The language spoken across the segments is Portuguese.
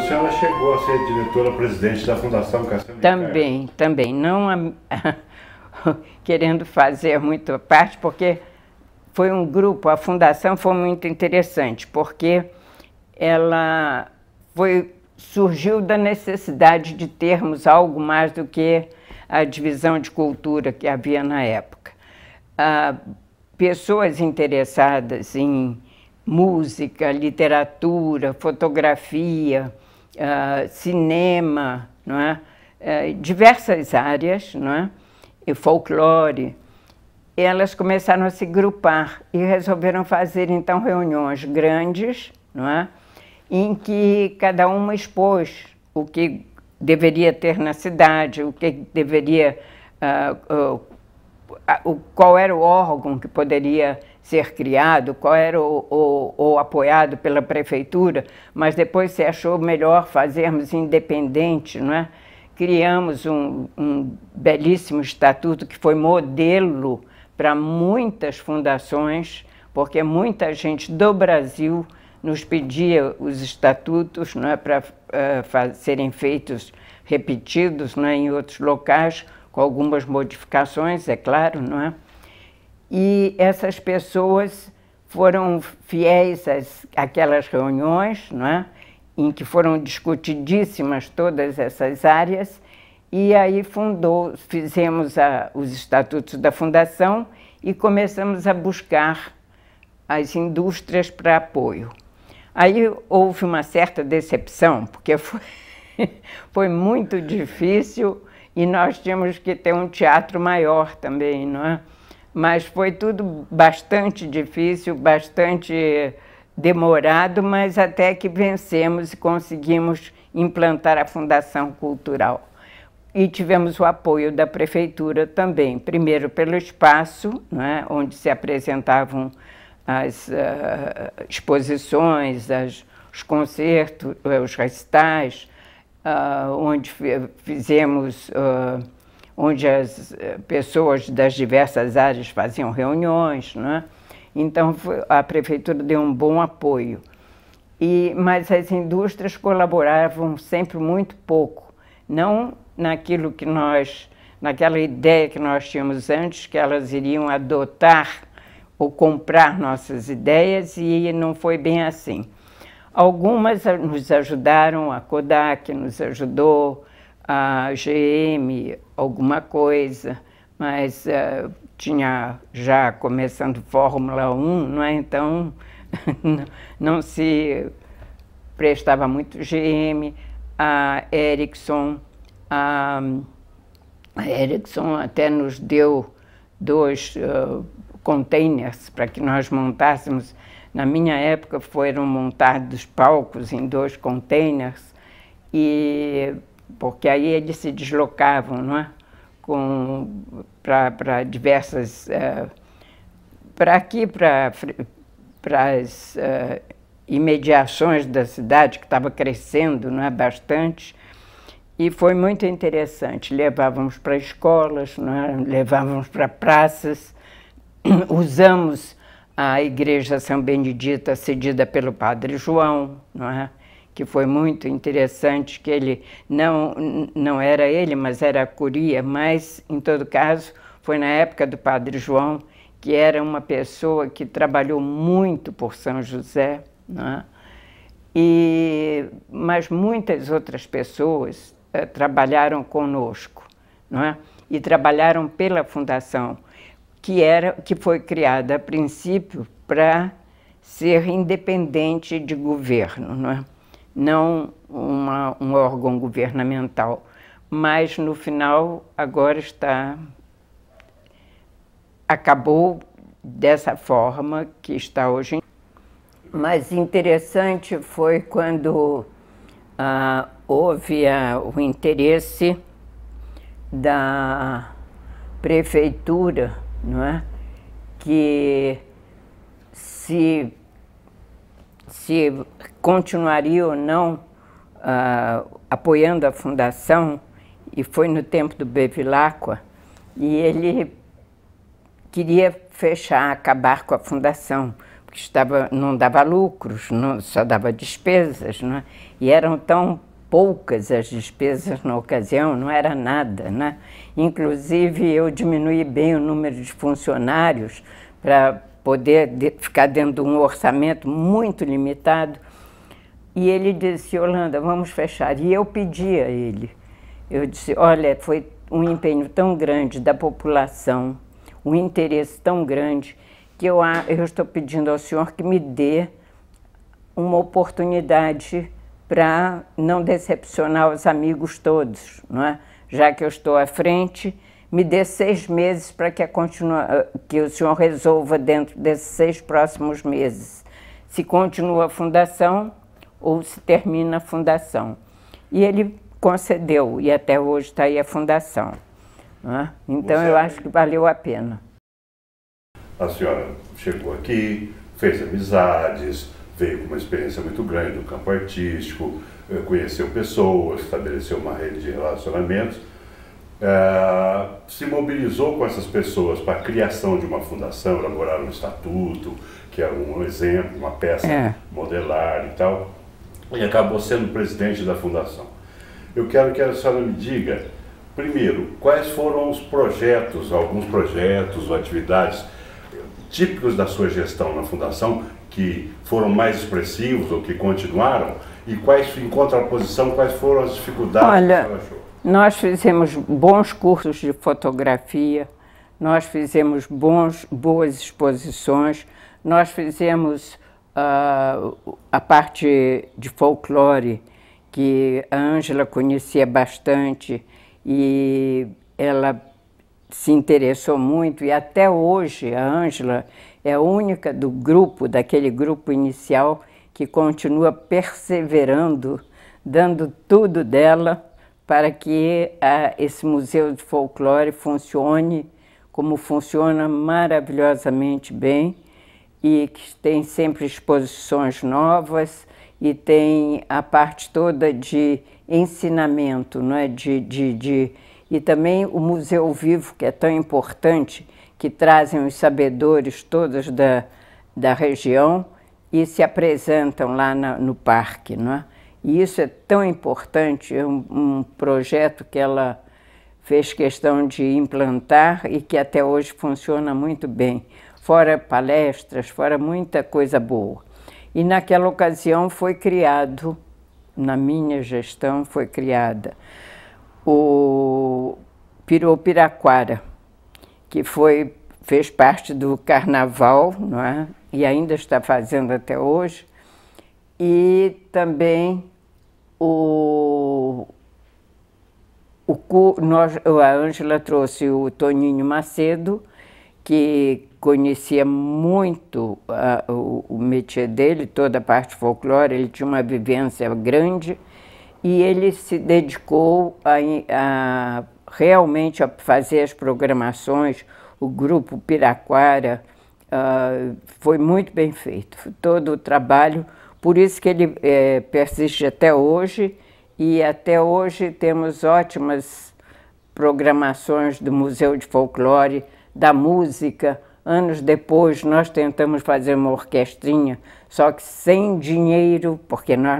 senhora chegou a ser diretora-presidente da Fundação Cassiano de Também, também. Não querendo fazer muito parte, porque foi um grupo, a Fundação foi muito interessante, porque ela surgiu da necessidade de termos algo mais do que a divisão de cultura que havia na época. Pessoas interessadas em música, literatura, fotografia, cinema, não é? Diversas áreas, não é? E folclore, elas começaram a se grupar e resolveram fazer então reuniões grandes, não é? Em que cada uma expôs o que deveria ter na cidade, o que deveria, qual era o órgão que poderia ser criado, qual era o apoiado pela prefeitura, mas depois se achou melhor fazermos independente, não é? Criamos um belíssimo estatuto que foi modelo para muitas fundações, porque muita gente do Brasil nos pedia os estatutos, não é, para serem feitos, repetidos, não é, em outros locais, com algumas modificações, é claro, não é? E essas pessoas foram fiéis àquelas reuniões, não é? Em que foram discutidíssimas todas essas áreas, e aí fizemos os estatutos da Fundação e começamos a buscar as indústrias para apoio. Aí houve uma certa decepção, porque foi muito difícil e nós tínhamos que ter um teatro maior também, não é? Mas foi tudo bastante difícil, bastante demorado, mas até que vencemos e conseguimos implantar a Fundação Cultural. E tivemos o apoio da prefeitura também, primeiro pelo espaço, não é? Onde se apresentavam as exposições, os concertos, os recitais, onde fizemos, onde as pessoas das diversas áreas faziam reuniões, não é? Então a prefeitura deu um bom apoio. Mas as indústrias colaboravam sempre muito pouco, não naquilo que naquela ideia que nós tínhamos antes, que elas iriam adotar ou comprar nossas ideias, e não foi bem assim. Algumas nos ajudaram, a Kodak nos ajudou, a GM, alguma coisa, mas tinha já começando Fórmula 1, não é? Então não se prestava muito GM, a Ericsson. A Ericsson até nos deu 2 containers para que nós montássemos. Na minha época foram montados palcos em 2 containers, porque aí eles se deslocavam, não é? Para diversas... para aqui, para as imediações da cidade, que estava crescendo, não é? Bastante. E foi muito interessante. Levávamos para escolas, não é? Levávamos para praças, usamos a Igreja São Benedito, cedida pelo Padre João, não é? Que foi muito interessante, que ele não era ele, mas era a curia, mas, em todo caso, foi na época do Padre João, que era uma pessoa que trabalhou muito por São José, não é? Mas muitas outras pessoas trabalharam conosco, não é? E trabalharam pela Fundação, que foi criada a princípio para ser independente de governo, não é? Não um órgão governamental, mas no final agora acabou dessa forma que está hoje. Mas interessante foi quando houve o interesse da prefeitura, não é? Que se continuaria ou não apoiando a Fundação, e foi no tempo do Bevilacqua, e ele queria acabar com a Fundação, não dava lucros, só dava despesas, né? E eram tão poucas as despesas na ocasião, não era nada, né? Inclusive, eu diminuí bem o número de funcionários para poder ficar dentro de um orçamento muito limitado. E ele disse, Yolanda, vamos fechar. E eu pedi a ele. Eu disse, olha, foi um empenho tão grande da população, um interesse tão grande, que eu estou pedindo ao senhor que me dê uma oportunidade para não decepcionar os amigos todos, não é? Já que eu estou à frente, me dê 6 meses para que o senhor resolva dentro desses 6 próximos meses, se continua a fundação ou se termina a fundação. E ele concedeu, e até hoje está aí a fundação. Não é? Então eu acho que valeu a pena. A senhora chegou aqui, fez amizades, veio com uma experiência muito grande no campo artístico, conheceu pessoas, estabeleceu uma rede de relacionamentos, se mobilizou com essas pessoas para a criação de uma fundação, elaborar um estatuto, que era um exemplo, uma peça modelar e tal, e acabou sendo presidente da fundação. Eu quero que a senhora me diga, primeiro, quais foram os projetos, alguns projetos ou atividades típicos da sua gestão na fundação que foram mais expressivos ou que continuaram, e quais, em contraposição, quais foram as dificuldades que a senhora achou? Nós fizemos bons cursos de fotografia, nós fizemos boas exposições, nós fizemos a parte de folclore, que a Ângela conhecia bastante, e ela se interessou muito, e até hoje a Ângela é a única do grupo, daquele grupo inicial, que continua perseverando, dando tudo dela para que esse Museu de Folclore funcione como funciona maravilhosamente bem, e que tem sempre exposições novas, e tem a parte toda de ensinamento, não é? E também o Museu Vivo, que é tão importante, que trazem os sabedores todos da região e se apresentam lá no parque, não é? E isso é tão importante, é um projeto que ela fez questão de implantar e que até hoje funciona muito bem, fora palestras, fora muita coisa boa. E naquela ocasião foi criado, na minha gestão foi criada, o Piropiraquara, que fez parte do carnaval, não é? E ainda está fazendo até hoje, e também a Ângela trouxe o Toninho Macedo, que conhecia muito o métier dele, toda a parte folclore, ele tinha uma vivência grande, e ele se dedicou realmente a fazer as programações. O grupo Piraquara foi muito bem feito, todo o trabalho, por isso que ele persiste até hoje, e até hoje temos ótimas programações do Museu de Folclore, da música. Anos depois nós tentamos fazer uma orquestrinha, só que sem dinheiro, porque nós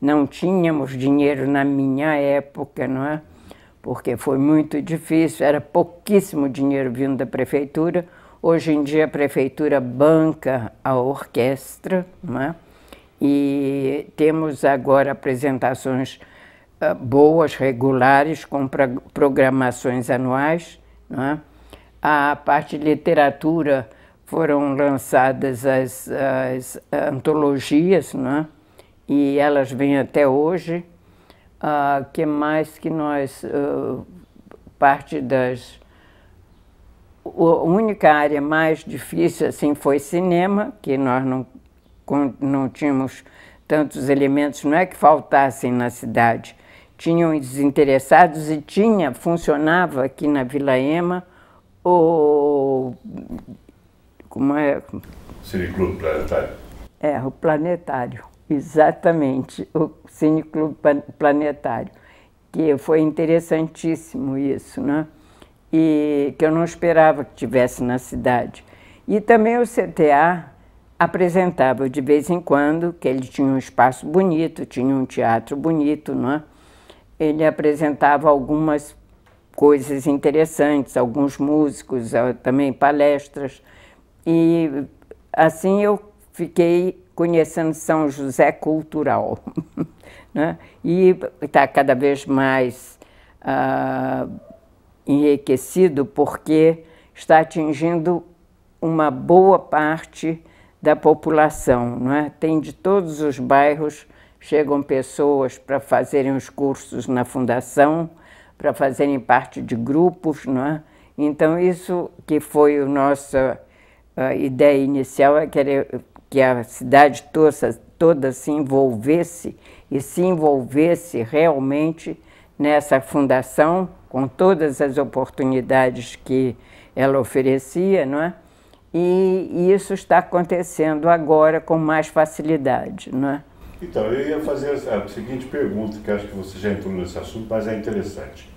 não tínhamos dinheiro na minha época, não é? Porque foi muito difícil, era pouquíssimo dinheiro vindo da prefeitura. Hoje em dia a prefeitura banca a orquestra, não é? E temos agora apresentações boas, regulares, com programações anuais, não é? A parte de literatura, foram lançadas as antologias, não é? E elas vêm até hoje. Que mais que nós, parte das... A única área mais difícil assim, foi cinema, que nós não tínhamos tantos elementos, não é que faltassem na cidade. Tinham os interessados e funcionava aqui na Vila Ema como é? Cineclube Planetário. O Planetário, exatamente, o Cineclube Planetário, que foi interessantíssimo isso, né? E que eu não esperava que tivesse na cidade. E também o CTA apresentava de vez em quando, que ele tinha um espaço bonito, tinha um teatro bonito, não é? Ele apresentava algumas coisas interessantes, alguns músicos, também palestras, e assim eu fiquei conhecendo São José cultural, né? E está cada vez mais enriquecido porque está atingindo uma boa parte da população, não é? Tem de todos os bairros, chegam pessoas para fazerem os cursos na fundação, para fazerem parte de grupos, não é? Então isso que foi a nossa ideia inicial, é que a cidade toda se envolvesse e se envolvesse realmente nessa fundação, com todas as oportunidades que ela oferecia, não é? E isso está acontecendo agora com mais facilidade, não é? Então, eu ia fazer a seguinte pergunta, que acho que você já entrou nesse assunto, mas é interessante.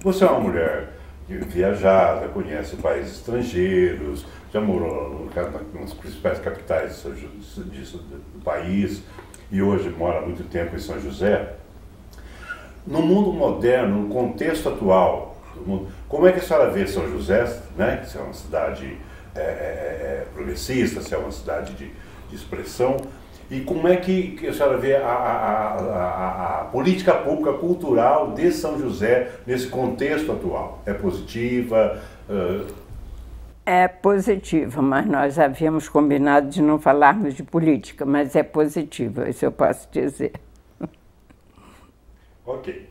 Você é uma mulher viajada, conhece países estrangeiros, já morou nas principais capitais do país e hoje mora há muito tempo em São José. No mundo moderno, no contexto atual do mundo, como é que a senhora vê São José, né? Se é uma cidade progressista, se é uma cidade de expressão, e como é que a senhora vê a política pública cultural de São José nesse contexto atual? É positiva? É positiva, mas nós havíamos combinado de não falarmos de política, mas é positiva, isso eu posso dizer. Ok.